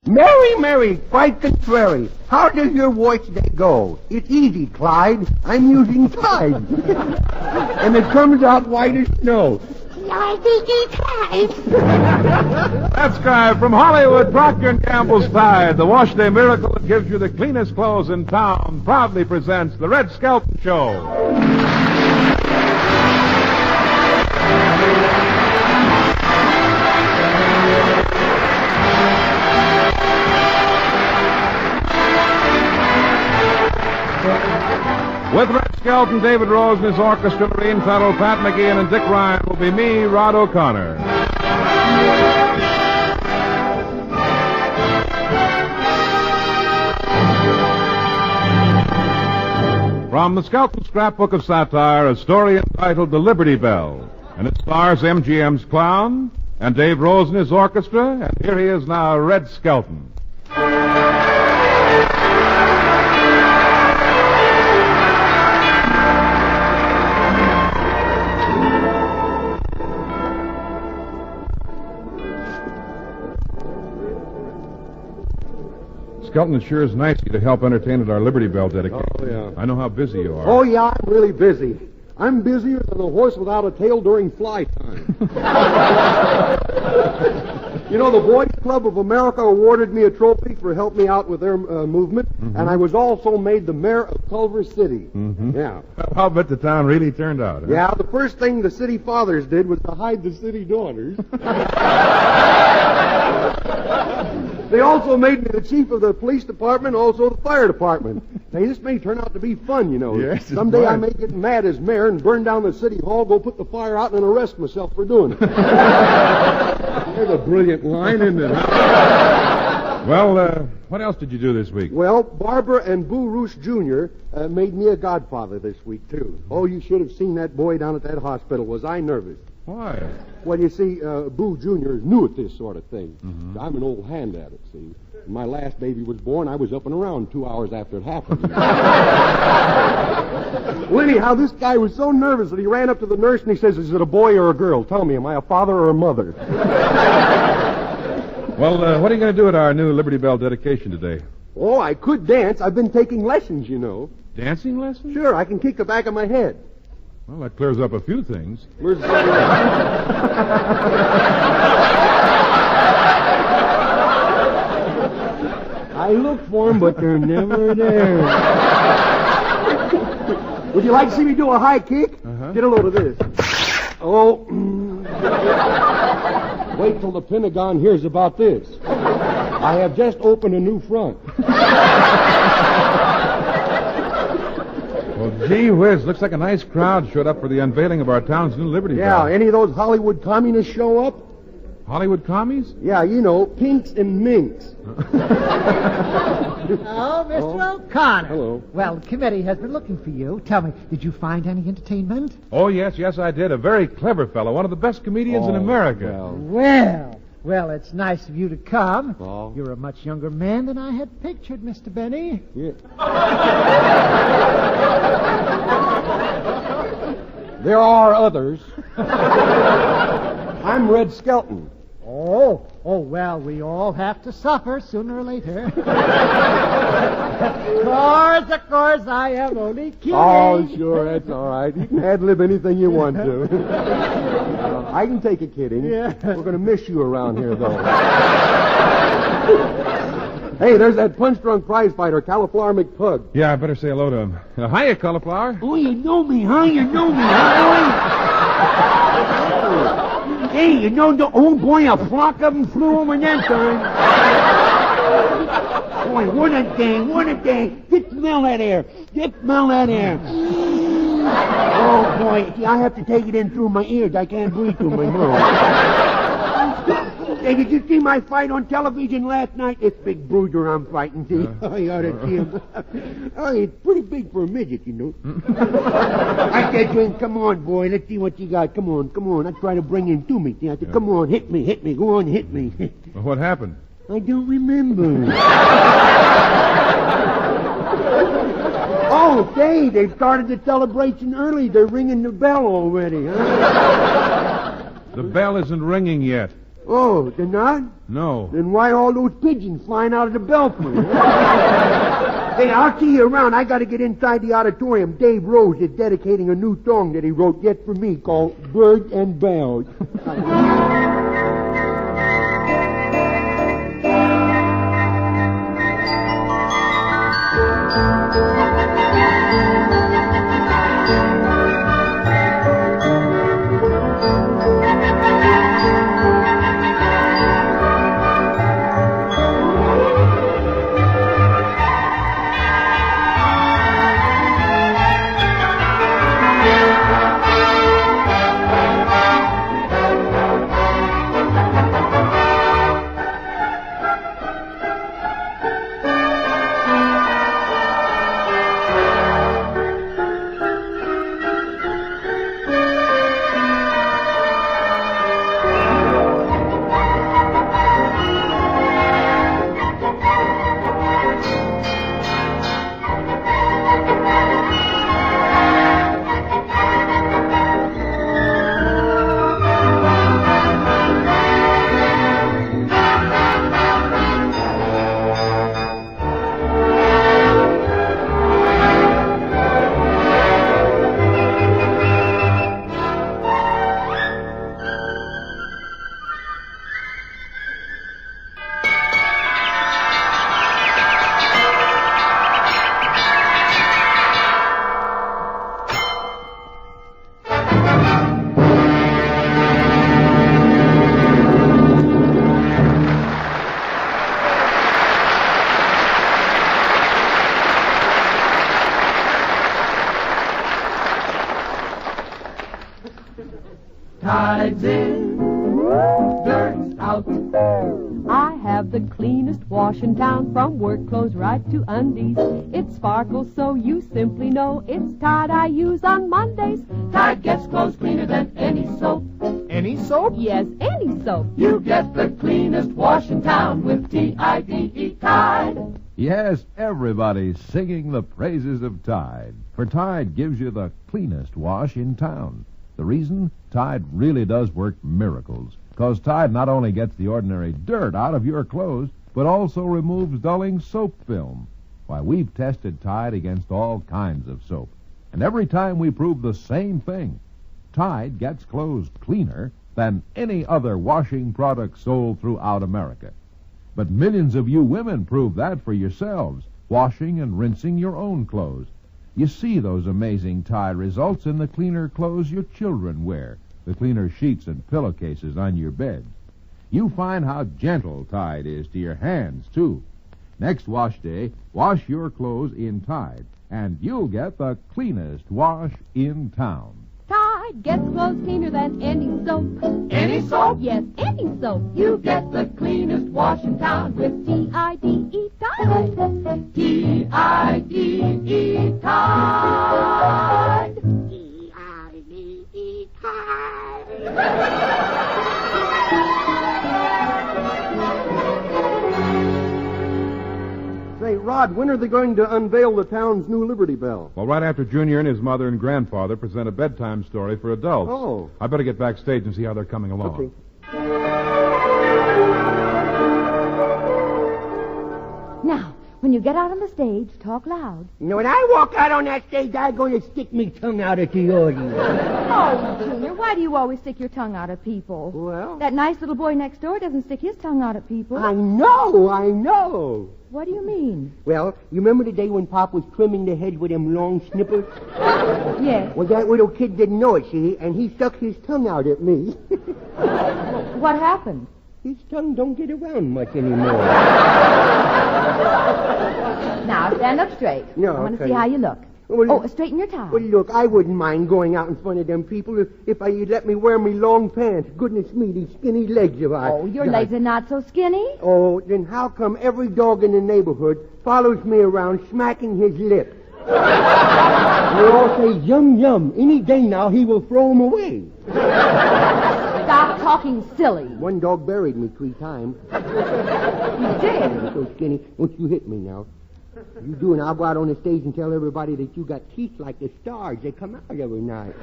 Mary, Mary, quite contrary. How does your voice day go? It's easy, Clyde. I'm using Tide. And it comes out white as snow. Transcribed from Hollywood, Procter & Gamble's Tide, the wash day miracle that gives you the cleanest clothes in town, proudly presents the Red Skelton Show. With Red Skelton, David Rose and his orchestra, Lorene Tuttle, Pat McGeehan, and Dick Ryan will be me, Rod O'Connor. From the Skelton Scrapbook of Satire, a story entitled The Liberty Bell. And it stars MGM's Clown and Dave Rose and his orchestra. And here he is now, Red Skelton. Skelton, it sure is nice of you to help entertain at our Liberty Bell dedication. Oh, yeah. I know how busy you are. Oh, yeah, I'm really busy. I'm busier than a horse without a tail during fly time. You know, the Boys Club of America awarded me a trophy for helping me out with their movement, and I was also made the mayor of Culver City. Yeah. Well, I'll bet the town really turned out. Huh? Yeah, the first thing the city fathers did was to hide the city daughters. They also made me the chief of the police department, also the fire department. Hey, this may turn out to be fun, you know. Yes, someday I may get mad as mayor and burn down the city hall, go put the fire out, and arrest myself for doing it. There's a brilliant line, isn't it? Well, what else did you do this week? Well, Barbara and Boo Roos Jr. Made me a godfather this week, too. Oh, you should have seen that boy down at that hospital. Was I nervous? Why? Well, you see, Boo Jr. is new at this sort of thing. I'm an old hand at it, see. When my last baby was born, I was up and around 2 hours after it happened. Well, anyhow, this guy was so nervous that he ran up to the nurse and he says, "Is it a boy or a girl? Tell me, am I a father or a mother?" Well, what are you going to do at our new Liberty Bell dedication today? Oh, I could dance. I've been taking lessons, you know. Dancing lessons? Sure, I can kick the back of my head. Well, that clears up a few things. Where's the... I look for them, but they're never there. Would you like to see me do a high kick? Get a load of this. Oh. Wait till the Pentagon hears about this. I have just opened a new front. Well, gee whiz, looks like a nice crowd showed up for the unveiling of our town's new Liberty Bell. Yeah, any of those Hollywood communists show up? Hollywood commies? Yeah, you know, pinks and minks. Oh, Mr. O'Connor. Hello. Well, the committee has been looking for you. Tell me, did you find any entertainment? Oh, yes, I did. A very clever fellow, one of the best comedians in America. Well, it's nice of you to come. Oh. You're a much younger man than I had pictured, Mr. Benny. Yeah. There are others. I'm Red Skelton. Oh, well, we all have to suffer sooner or later. Of course, I am only kidding. Oh, sure, that's all right. You can ad-lib anything you want to. I can take a kidding. Yeah. We're going to miss you around here, though. Hey, there's that punch-drunk prize fighter, Cauliflower McPug. Yeah, I better say hello to him. Hiya, Cauliflower. Oh, you know me, huh? You know me, huh? Hey, you know the old boy, a flock of them flew over that time. Boy, what a day. Get smell that air. Oh, boy, see, I have to take it in through my ears. I can't breathe through my mouth. Hey, did you see my fight on television last night? This big bruiser I'm fighting, see? Oh, you ought to see him. Oh, he's pretty big for a midget, you know. I said to him, "Come on, boy, let's see what you got. Come on. I try to bring him to me. See, I said, "Come on, hit me. Go on, hit me." Well, what happened? I don't remember. Oh, say, they've started the celebration early. They're ringing the bell already, huh? The bell isn't ringing yet. Oh, they're not? No. Then why all those pigeons flying out of the belfry? Hey, I'll see you around. I got to get inside the auditorium. Dave Rose is dedicating a new song that he wrote yet for me called Birds and Bells. Tide's in, dirt's out. I have the cleanest wash in town, from work clothes right to undies. It sparkles so you simply know it's Tide I use on Mondays. Tide gets clothes cleaner than any soap. Any soap? Yes, any soap. You get the cleanest wash in town with T-I-D-E, Tide. Yes, everybody's singing the praises of Tide, for Tide gives you the cleanest wash in town. The reason? Tide really does work miracles, because Tide not only gets the ordinary dirt out of your clothes, but also removes dulling soap film. Why, we've tested Tide against all kinds of soap, and every time we prove the same thing. Tide gets clothes cleaner than any other washing product sold throughout America. But millions of you women prove that for yourselves, washing and rinsing your own clothes. You see those amazing Tide results in the cleaner clothes your children wear, the cleaner sheets and pillowcases on your bed. You find how gentle Tide is to your hands, too. Next wash day, wash your clothes in Tide, and you'll get the cleanest wash in town. Tide gets clothes cleaner than any soap. Any soap? Yes, any soap. You get the cleanest wash in town with T-I-D-E, Tide. T-I-D-E, Tide. T-I-D-E, Tide. Say, Rod, when are they going to unveil the town's new Liberty Bell? Well, right after Junior and his mother and grandfather present a bedtime story for adults. Oh. I better get backstage and see how they're coming along. Okay. Now, when you get out on the stage, talk loud. You know, when I walk out on that stage, I'm going to stick me tongue out at the audience. Oh, Junior, why do you always stick your tongue out at people? Well, That nice little boy next door doesn't stick his tongue out at people. I know. What do you mean? Well, you remember the day when Pop was trimming the hedge with them long snippers? Yes. Well, that little kid didn't know it, see, and he stuck his tongue out at me. What happened? His tongue don't get around much anymore. Now, stand up straight. No, I want to okay. see how you look. Well, Straighten your tie. Well, look, I wouldn't mind going out in front of them people if you'd let me wear me long pants. Goodness me, these skinny legs of ours. Oh, your legs are not so skinny. Oh, then how come every dog in the neighborhood follows me around smacking his lips? They all say, yum, yum. Any day now he will throw them away. Stop talking silly. One dog buried me 3 times. You did? I'm so skinny. Don't you hit me now. You do, and I'll go out on the stage and tell everybody that you got teeth like the stars. They come out every night.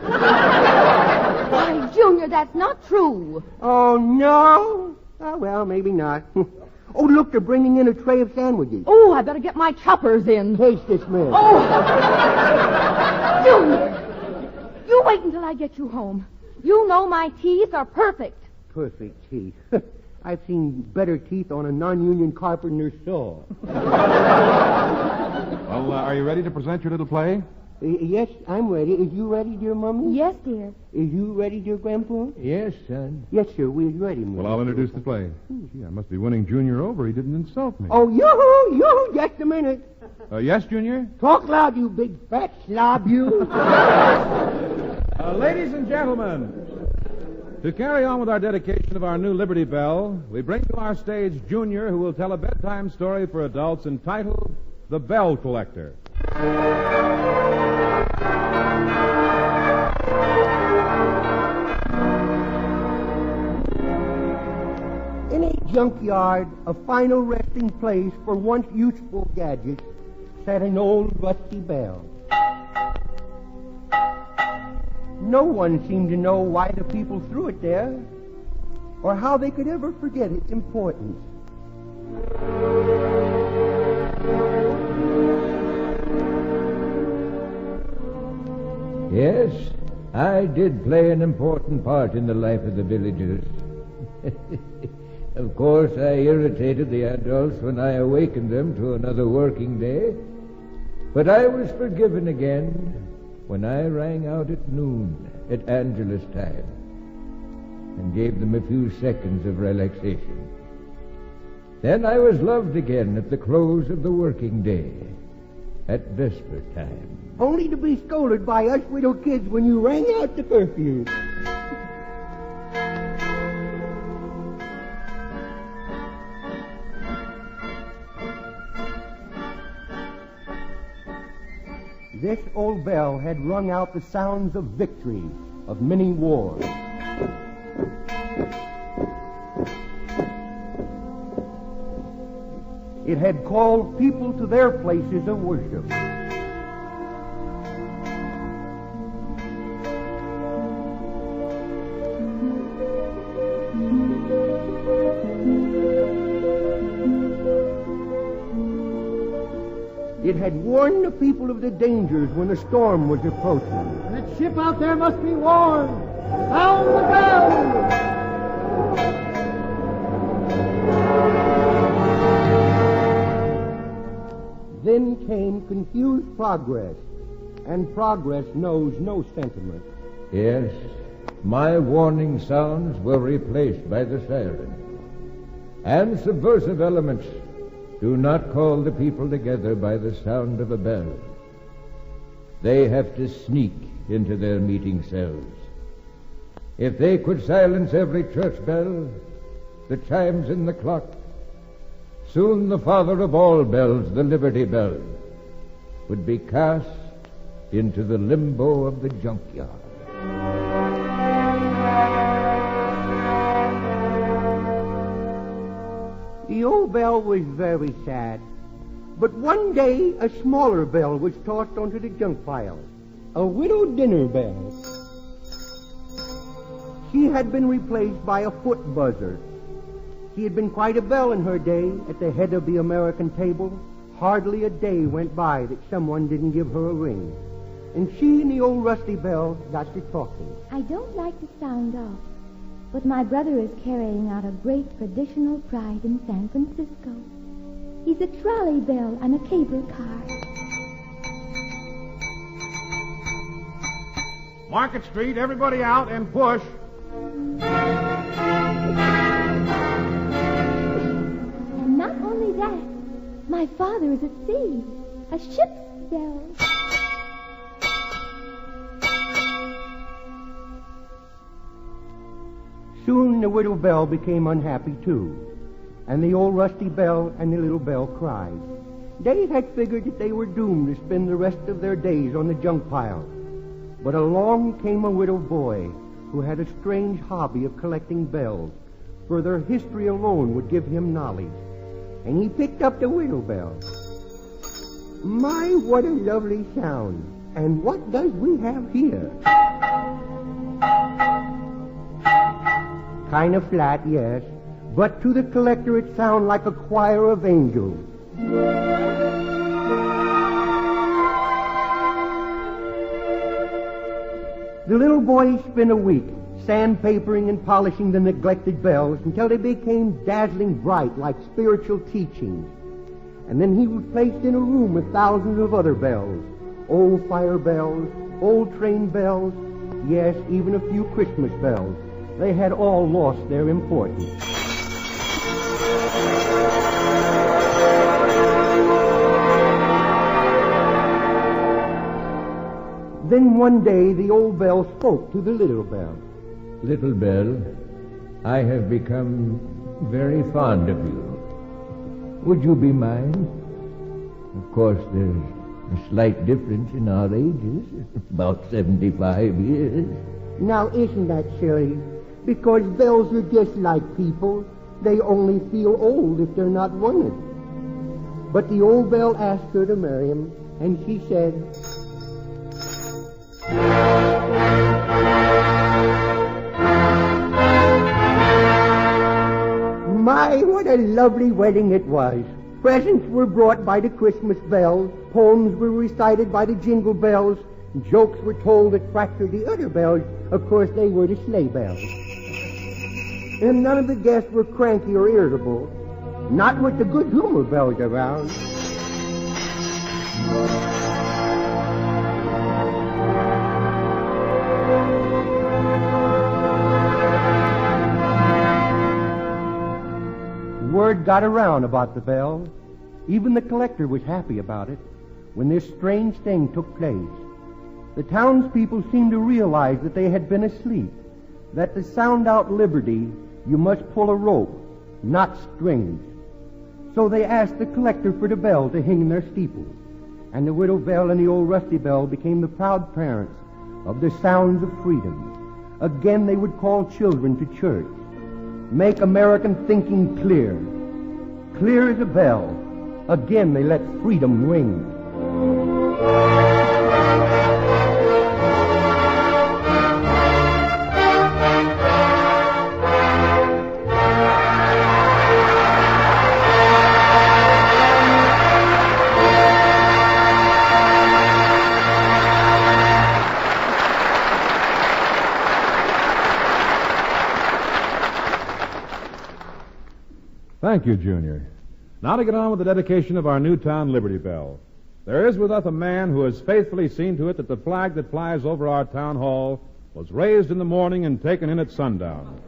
Why, Junior, that's not true. Oh, no? Oh, well, maybe not. Oh, look, they're bringing in a tray of sandwiches. Oh, I better get my choppers in. Taste this, miss. Oh! Junior! You wait until I get you home. You know my teeth are perfect. Perfect teeth. I've seen better teeth on a non-union carpenter's saw. Well, are you ready to present your little play? Yes, I'm ready. Is you ready, dear Mummy? Yes, dear. Is you ready, dear Grandpa? Yes, son. Yes, sir, we're ready, Miss. Well, I'll introduce the play. Gee, I must be winning Junior over. He didn't insult me. Oh, yoo-hoo, just a minute. Yes, Junior? Talk loud, you big fat slob, you. Ladies and gentlemen, to carry on with our dedication of our new Liberty Bell, we bring to our stage Junior, who will tell a bedtime story for adults entitled The Bell Collector. In a junkyard, a final resting place for once useful gadgets, sat an old rusty bell. No one seemed to know why the people threw it there, or how they could ever forget its importance. Yes, I did play an important part in the life of the villagers. Of course, I irritated the adults when I awakened them to another working day, but I was forgiven again when I rang out at noon at Angelus time and gave them a few seconds of relaxation. Then I was loved again at the close of the working day at vesper time. Only to be scolded by us little kids when you rang out the curfew. This old bell had rung out the sounds of victory of many wars. It had called people to their places of worship. It had warned the people of the dangers when a storm was approaching. That ship out there must be warned. Sound the bell! Then came confused progress, and progress knows no sentiment. Yes, my warning sounds were replaced by the siren. And subversive elements do not call the people together by the sound of a bell. They have to sneak into their meeting cells. If they could silence every church bell, the chimes in the clock, soon the father of all bells, the Liberty Bell, would be cast into the limbo of the junkyard. The old bell was very sad. But one day, a smaller bell was tossed onto the junk pile. A widow dinner bell. She had been replaced by a foot buzzer. She had been quite a bell in her day at the head of the American table. Hardly a day went by that someone didn't give her a ring. And she and the old rusty bell got to talking. I don't like to sound off, but my brother is carrying out a great traditional pride in San Francisco. He's a trolley bell and a cable car. Market Street, everybody out and push. And not only that, my father is at sea, a ship's bell. Soon the widow bell became unhappy too, and the old rusty bell and the little bell cried. They had figured that they were doomed to spend the rest of their days on the junk pile. But along came a widow boy who had a strange hobby of collecting bells, for their history alone would give him knowledge. And he picked up the widow bell. My, what a lovely sound. And what does we have here? Kind of flat, yes. But to the collector it sounds like a choir of angels. The little boy spent a week sandpapering and polishing the neglected bells until they became dazzling bright like spiritual teachings. And then he was placed in a room with thousands of other bells. Old fire bells, old train bells, yes, even a few Christmas bells. They had all lost their importance. Then one day the old bell spoke to the little bell. Little bell, I have become very fond of you. Would you be mine? Of course, there's a slight difference in our ages, about 75 years. Now, isn't that silly? Because bells are just like people. They only feel old if they're not wanted. But the old bell asked her to marry him, and she said, My, what a lovely wedding it was. Presents were brought by the Christmas bells, poems were recited by the jingle bells, jokes were told that fractured the other bells. Of course, they were the sleigh bells. And none of the guests were cranky or irritable, not with the good humor bells around. Word got around about the bell. Even the collector was happy about it when this strange thing took place. The townspeople seemed to realize that they had been asleep, that to sound out liberty, you must pull a rope, not strings. So they asked the collector for the bell to hang in their steeple, and the widow bell and the old rusty bell became the proud parents of the sounds of freedom. Again they would call children to church, make American thinking clear. Clear as a bell. Again they let freedom ring. Thank you, Junior. Now to get on with the dedication of our Newtown Liberty Bell. There is with us a man who has faithfully seen to it that the flag that flies over our town hall was raised in the morning and taken in at sundown.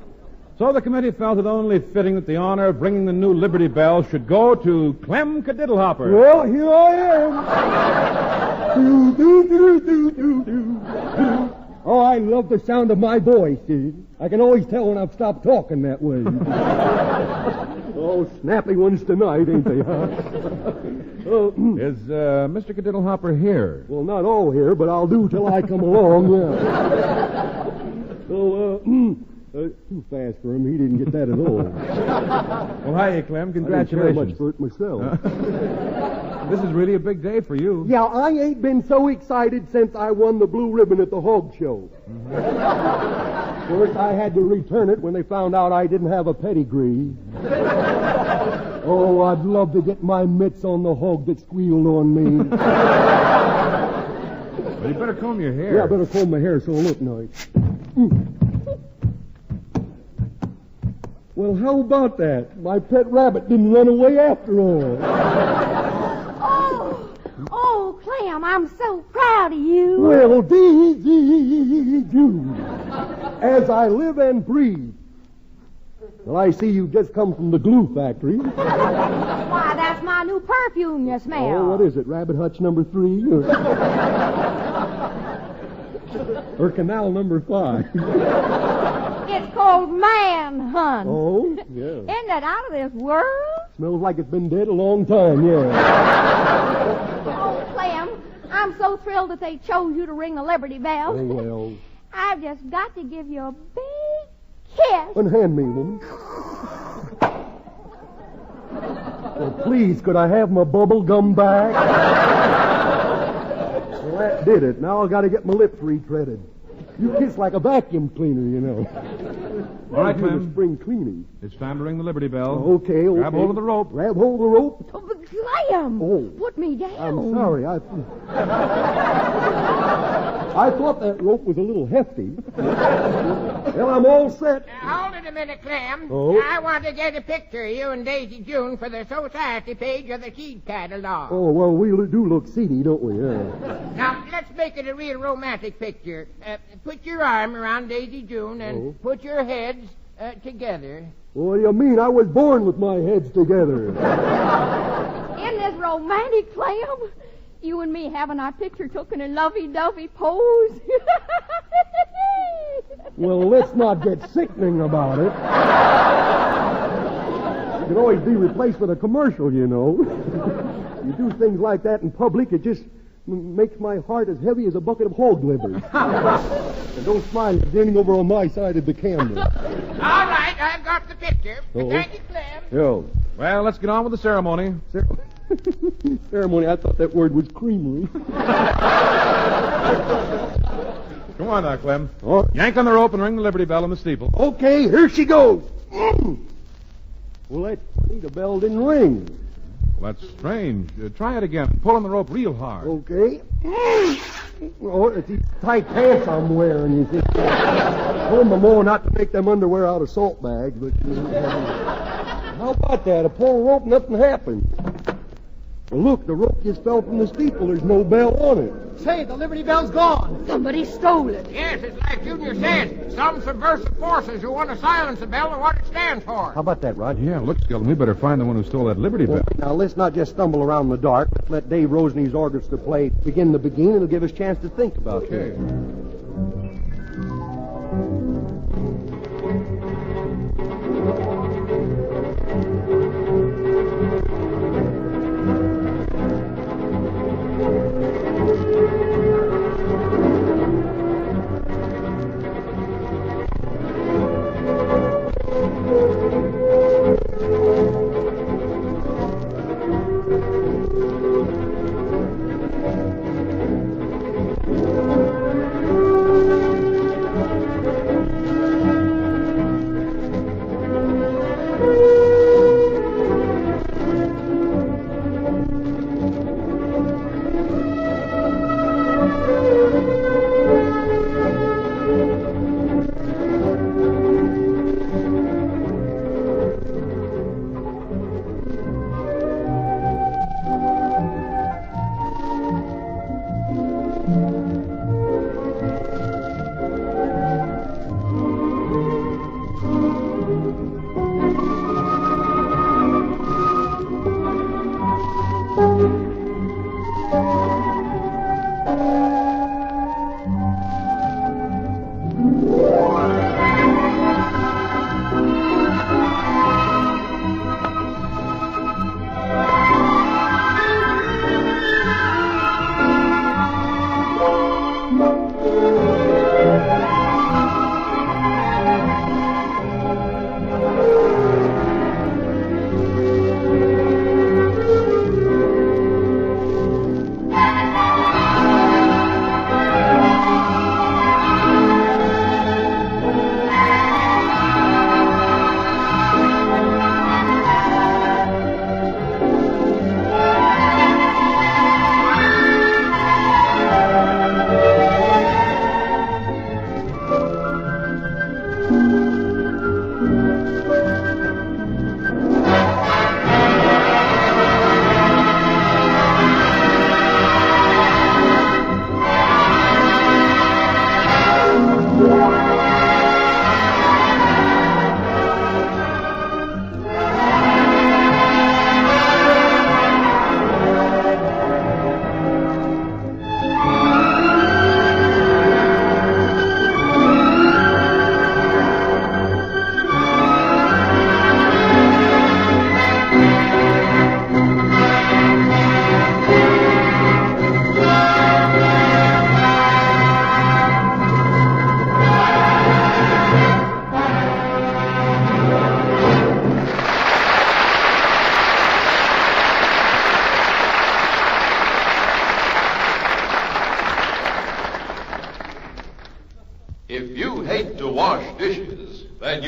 So the committee felt it only fitting that the honor of bringing the new Liberty Bell should go to Clem Cadiddlehopper. Well, here I am. Oh, I love the sound of my voice, see. I can always tell when I've stopped talking that way. Oh, snappy ones tonight, ain't they, huh? Is Mr. Cadiddlehopper here? Well, not all here, but I'll do till I come along, yeah. So, too fast for him. He didn't get that at all. Well, hiya, Clem. Congratulations. I didn't care much for it myself. This is really a big day for you. Yeah, I ain't been so excited since I won the blue ribbon at the hog show. Of course, I had to return it when they found out I didn't have a pedigree. Oh, I'd love to get my mitts on the hog that squealed on me. Well, you better comb your hair. Yeah, I better comb my hair so it'll look nice. Well, how about that? My pet rabbit didn't run away after all. Oh, Clem, I'm so proud of you. Well, do. As I live and breathe. Well, I see you've just come from the glue factory. Why, that's my new perfume you smell. Oh, what is it, Rabbit Hutch number 3? Or canal number 5? It's called Manhunt. Oh, yeah. Isn't it out of this world? Smells like it's been dead a long time, yeah. Oh, Clem, I'm so thrilled that they chose you to ring the Liberty Bell. Oh, well. I've just got to give you a big kiss. Unhand me, woman. Well, please, could I have my bubble gum back? did it. Now I got to get my lips retreaded. You kiss like a vacuum cleaner, you know. All right, Clem. Clem. Spring cleaning. It's time to ring the Liberty Bell. Okay. Grab hold of the rope. Grab hold of the rope. Oh, but Clam! Oh. Put me down. I'm sorry. I thought that rope was a little hefty. Well, I'm all set. Hold it a minute, Clem. Oh. I want to get a picture of you and Daisy June for the society page of the seed catalog. Oh, well, we do look seedy, don't we? Yeah. Now, let's make it a real romantic picture. Put your arm around Daisy June and put your heads together. What do you mean? I was born with my heads together. Isn't this romantic, Clam? You and me having our picture took in a lovey-dovey pose. Well, let's not get sickening about it. It can always be replaced with a commercial, you know. You do things like that in public, it just makes my heart as heavy as a bucket of hog livers. And don't smile, you're grinning over on my side of the camera. All right, I've got the picture. Oh. Thank you, Clem. Yo. Well, let's get on with the ceremony. Ceremony, I thought that word was creamery. Come on now, Clem. Oh. Yank on the rope and ring the Liberty Bell in the steeple. Okay, here she goes. Well, that's funny. The bell didn't ring. Well, that's strange. Try it again. Pull on the rope real hard. Okay. Oh, it's these tight pants I'm wearing, you see. Told my more not to make them underwear out of salt bags, but... How about that? I pull the rope, nothing happened. Well, look, the rope just fell from the steeple. There's no bell on it. Say, the Liberty Bell's gone. Somebody stole it. Yes, it's like Junior said. Some subversive forces who want to silence the bell and what it stands for. How about that, Rod? Yeah, look, Skelton, we better find the one who stole that Liberty Bell. Now, let's not just stumble around in the dark. Let's let Dave Roseney's orchestra play begin the begin. It'll give us a chance to think about things.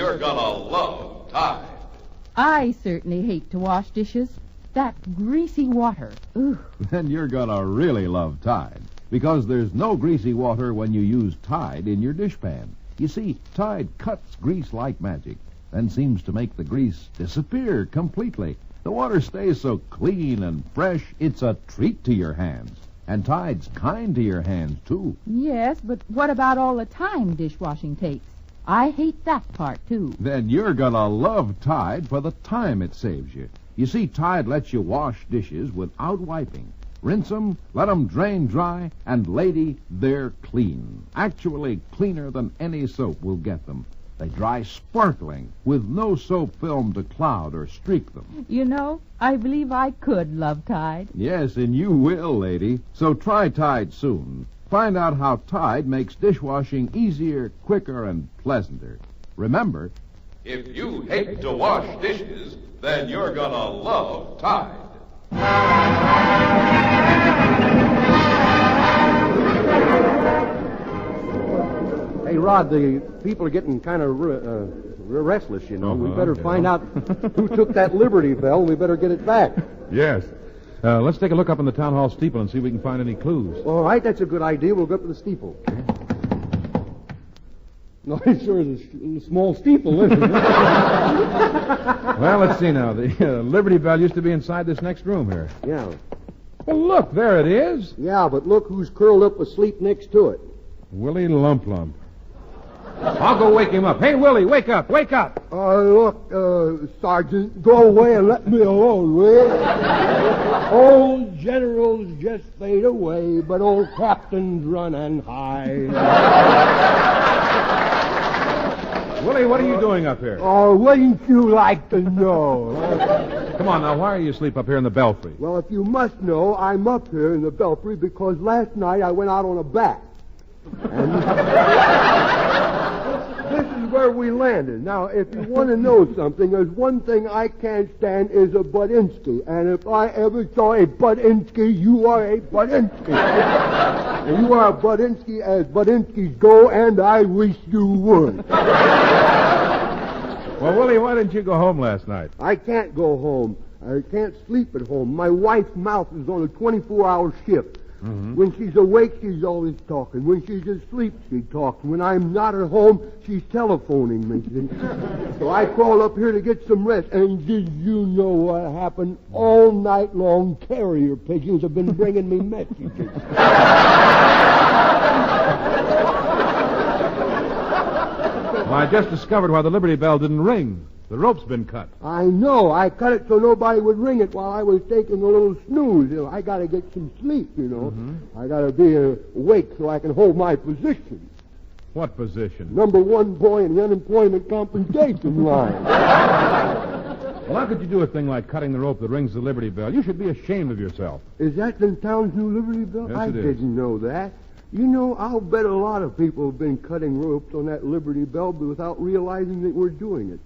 you're gonna love Tide. I certainly hate to wash dishes. That greasy water. Ooh. Then you're gonna really love Tide, because there's no greasy water when you use Tide in your dishpan. You see, Tide cuts grease like magic, then seems to make the grease disappear completely. The water stays so clean and fresh, it's a treat to your hands. And Tide's kind to your hands, too. Yes, but what about all the time dishwashing takes? I hate that part, too. Then you're gonna love Tide for the time it saves you. You see, Tide lets you wash dishes without wiping. Rinse them, let them drain dry, and, lady, they're clean. Actually cleaner than any soap will get them. They dry sparkling, with no soap film to cloud or streak them. You know, I believe I could love Tide. Yes, and you will, lady. So try Tide soon. Find out how Tide makes dishwashing easier, quicker, and pleasanter. Remember, If you hate to wash dishes, then you're gonna love Tide. Hey, Rod, the people are getting kind of restless, you know. We better find out who took that Liberty Bell, and we better get it back. Yes. Let's take a look up in the town hall steeple and see if we can find any clues. All right, that's a good idea. We'll go up to the steeple. No, it sure is a small steeple, isn't it? Well, let's see now. The Liberty Bell used to be inside this next room here. Yeah. Well, look, there it is. Yeah, but look who's curled up asleep next to it. Willie Lump Lump. I'll go wake him up. Hey, Willie, wake up, wake up. Look, Sergeant, go away and let me alone, will you? Old generals just fade away, but old captains run and hide. Willie, what are you doing up here? Oh, wouldn't you like to know? Come on, now, why are you asleep up here in the belfry? Well, if you must know, I'm up here in the belfry because last night I went out on a bat. And this is where we landed. Now, if you want to know something, there's one thing I can't stand is a Budinsky. And if I ever saw a Budinsky, you are a Budinsky. And you are a Budinsky as Budinskys go, and I wish you would. Well, Willie, why didn't you go home last night? I can't go home. I can't sleep at home. My wife's mouth is on a 24-hour shift. Mm-hmm. When she's awake, she's always talking. When she's asleep, she talks. When I'm not at home, she's telephoning me. So I crawl up here to get some rest. And did you know what happened? All night long, carrier pigeons have been bringing me messages. Well, I just discovered why the Liberty Bell didn't ring. The rope's been cut. I know. I cut it so nobody would ring it while I was taking a little snooze. You know, I got to get some sleep, you know. Mm-hmm. I got to be awake so I can hold my position. What position? Number 1 boy in the unemployment compensation line. Well, how could you do a thing like cutting the rope that rings the Liberty Bell? You should be ashamed of yourself. Is that the town's new Liberty Bell? Yes, I didn't know that. You know, I'll bet a lot of people have been cutting ropes on that Liberty Bell without realizing that we're doing it.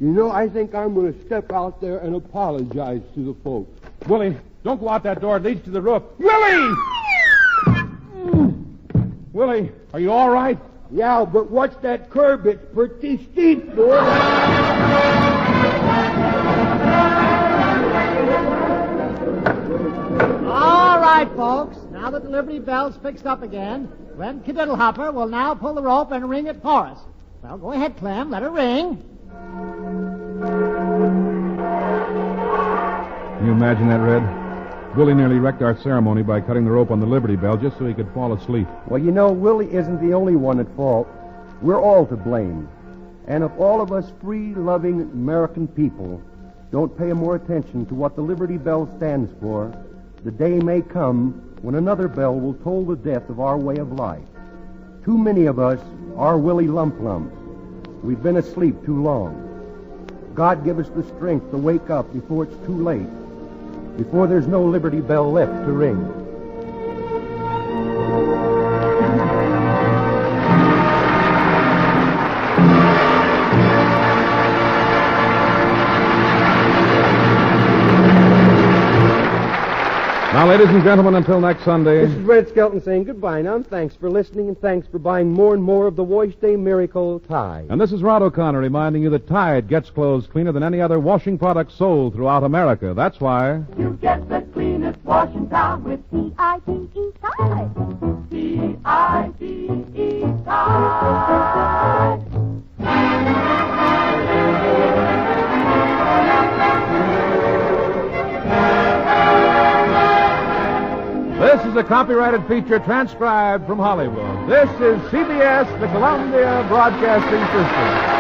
You know, I think I'm going to step out there and apologize to the folks. Willie, don't go out that door. It leads to the roof. Willie! Willie, are you all right? Yeah, but watch that curb. It's pretty steep, boy. All right, folks. Now that the Liberty Bell's fixed up again, Red Cadiddlehopper will now pull the rope and ring it for us. Well, go ahead, Clem. Let her ring. Can you imagine that, Red? Willie nearly wrecked our ceremony by cutting the rope on the Liberty Bell just so he could fall asleep. Well, you know, Willie isn't the only one at fault. We're all to blame. And if all of us free-loving American people don't pay more attention to what the Liberty Bell stands for, the day may come when another bell will toll the death of our way of life. Too many of us are Willie Lump Lumps. We've been asleep too long. God give us the strength to wake up before it's too late, before there's no Liberty Bell left to ring. Now, ladies and gentlemen, until next Sunday. This is Red Skelton saying goodbye now, and thanks for listening, and thanks for buying more and more of the Wash Day Miracle Tide. And this is Rod O'Connor reminding you that Tide gets clothes cleaner than any other washing product sold throughout America. That's why. You get the cleanest wash in town with T-I-D-E Tide. T-I-D-E Tide. This is a copyrighted feature transcribed from Hollywood. This is CBS, the Columbia Broadcasting System.